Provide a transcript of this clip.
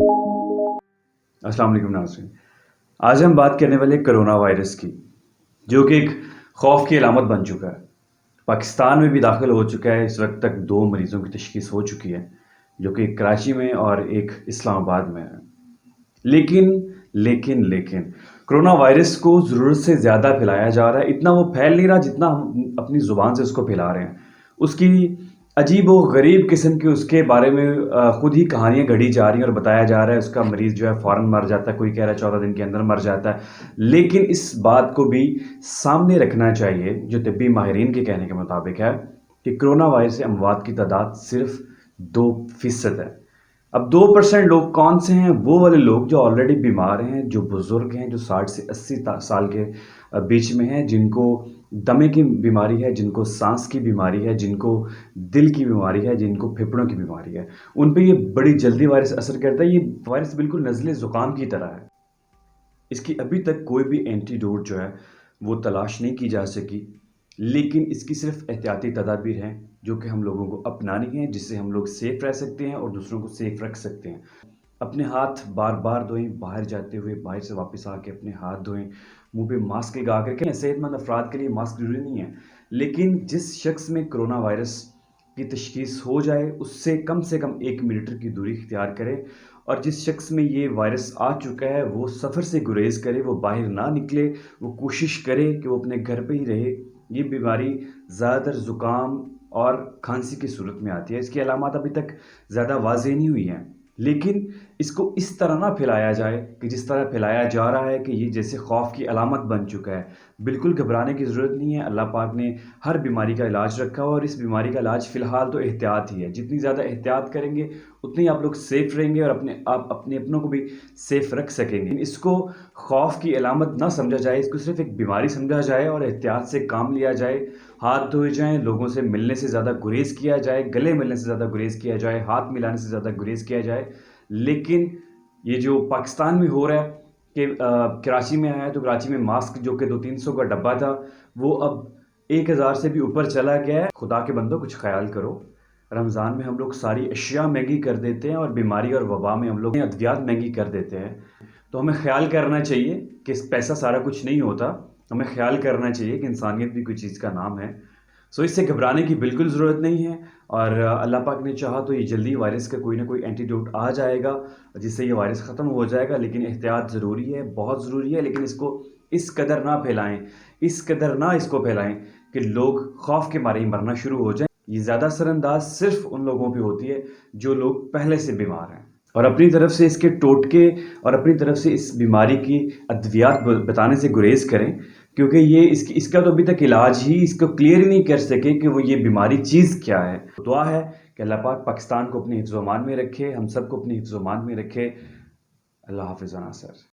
अस्सलाम वालेकुम नाज़रीन। आज हम बात करने वाले कोरोना वायरस की, जो कि एक खौफ की अलामत बन चुका है। पाकिस्तान में भी दाखिल हो चुका है। इस वक्त तक 2 मरीज़ों की तशख़ीस हो चुकी है, जो कि कराची में और एक इस्लामाबाद में है। लेकिन कोरोना वायरस को ज़रूरत से ज़्यादा फैलाया जा रहा है। इतना वो फैल नहीं रहा जितना हम अपनी ज़ुबान से उसको फैला रहे हैं। उसकी अजीब व गरीब किस्म की उसके बारे में खुद ही कहानियाँ गढ़ी जा रही हैं और बताया जा रहा है उसका मरीज़ जो है फ़ौरन मर जाता है, कोई कह रहा है 14 दिन के अंदर मर जाता है। लेकिन इस बात को भी सामने रखना चाहिए, जो तिब्बी माहिरीन के कहने के मुताबिक है, कि कोरोना वायरस से अमवात की तादाद सिर्फ़ 2% है। अब 2% लोग कौन से हैं? वो वाले लोग जो ऑलरेडी बीमार हैं, जो बुज़ुर्ग हैं, जो 60 से 80 साल के बीच में हैं, जिनको दमे की बीमारी है, जिनको सांस की बीमारी है, जिनको दिल की बीमारी है, जिनको फेफड़ों की बीमारी है। उन पे ये बड़ी जल्दी वायरस असर करता है। ये वायरस बिल्कुल नज़ले ज़ुकाम की तरह है। इसकी अभी तक कोई भी एंटीडोट जो है वो तलाश नहीं की जा सकी, लेकिन इसकी सिर्फ एहतियाती तदाबीर हैं जो कि हम लोगों को अपनानी है, जिससे हम लोग सेफ़ रह सकते हैं और दूसरों को सेफ़ रख सकते हैं। अपने हाथ बार-बार धोएँ, बाहर जाते हुए, बाहर से वापस आके अपने हाथ धोएँ, मुँह पे मास्क लगा कर के। सेहतमंद अफ़राद के लिए मास्क ज़रूरी नहीं है, लेकिन जिस शख्स में कोरोना वायरस की तशख़ीस हो जाए, उससे कम से कम 1 मीटर की दूरी इख्तियार करें। और जिस शख्स में ये वायरस आ चुका है, वो सफ़र से गुरेज़ करे, वो बाहर ना निकले, वो कोशिश करे कि वो अपने घर पे ही रहे। ये बीमारी ज़्यादातर ज़ुकाम और खांसी की सूरत में आती है। इसकी अलामत अभी तक ज़्यादा वाज़ेह नहीं हुई हैं, लेकिन इसको इस तरह ना फैलाया जाए कि जिस तरह फैलाया जा रहा है कि ये जैसे खौफ की अलामत बन चुका है। बिल्कुल घबराने की ज़रूरत नहीं है। अल्लाह पाक ने हर बीमारी का इलाज रखा हुआ, और इस बीमारी का इलाज फ़िलहाल तो एहतियात ही है। जितनी ज़्यादा एहतियात करेंगे, उतनी आप लोग सेफ़ रहेंगे और अपने अपनों को भी सेफ़ रख सकेंगे। इसको खौफ की अलामत ना समझा जाए, इसको सिर्फ़ एक बीमारी समझा जाए और एहतियात से काम लिया जाए। हाथ धोए जाएँ, लोगों से मिलने से ज़्यादा गुरेज़ किया जाए, गले मिलने से ज़्यादा गुरेज़ किया जाए, हाथ मिलाने से ज़्यादा गुरेज़ किया जाए। लेकिन ये जो पाकिस्तान में हो रहा है कि कराची में आया है, तो कराची में मास्क जो कि 200-300 का डब्बा था, वो अब 1000 से भी ऊपर चला गया है। खुदा के बंदो, कुछ ख़याल करो। रमज़ान में हम लोग सारी अशिया महँगी कर देते हैं और बीमारी और वबा में हम लोग अद्वियात महँगी कर देते हैं। तो हमें ख़याल करना चाहिए कि पैसा सारा कुछ नहीं होता। हमें ख़याल करना चाहिए कि इंसानियत भी कोई चीज़ का नाम है। सो इससे घबराने की बिल्कुल ज़रूरत नहीं है, और अल्लाह पाक ने चाहा तो ये जल्दी वायरस का कोई ना कोई एंटीडोट आ जाएगा, जिससे ये वायरस ख़त्म हो जाएगा। लेकिन एहतियात ज़रूरी है, बहुत ज़रूरी है। लेकिन इसको इस कदर ना फैलाएँ, इस कदर ना इसको फैलाएँ कि लोग खौफ के मारे ही मरना शुरू हो जाएँ। ये ज़्यादा असरअंदाज़ सिर्फ़ उन लोगों पे होती है जो लोग पहले से बीमार हैं। और अपनी तरफ से इसके टोटके और अपनी तरफ से इस बीमारी की अद्वियात बताने से गुरेज़ करें, क्योंकि ये इसका तो अभी तक इलाज ही इसको क्लियर ही नहीं कर सके कि वो ये बीमारी चीज़ क्या है। दुआ है कि अल्लाह पाक पाकिस्तान को अपने हिफ्ज़-ओ-अमान में रखे, हम सबको अपने हिफ्ज़-ओ-अमान में रखे। अल्लाह हाफ़िज़ नासर।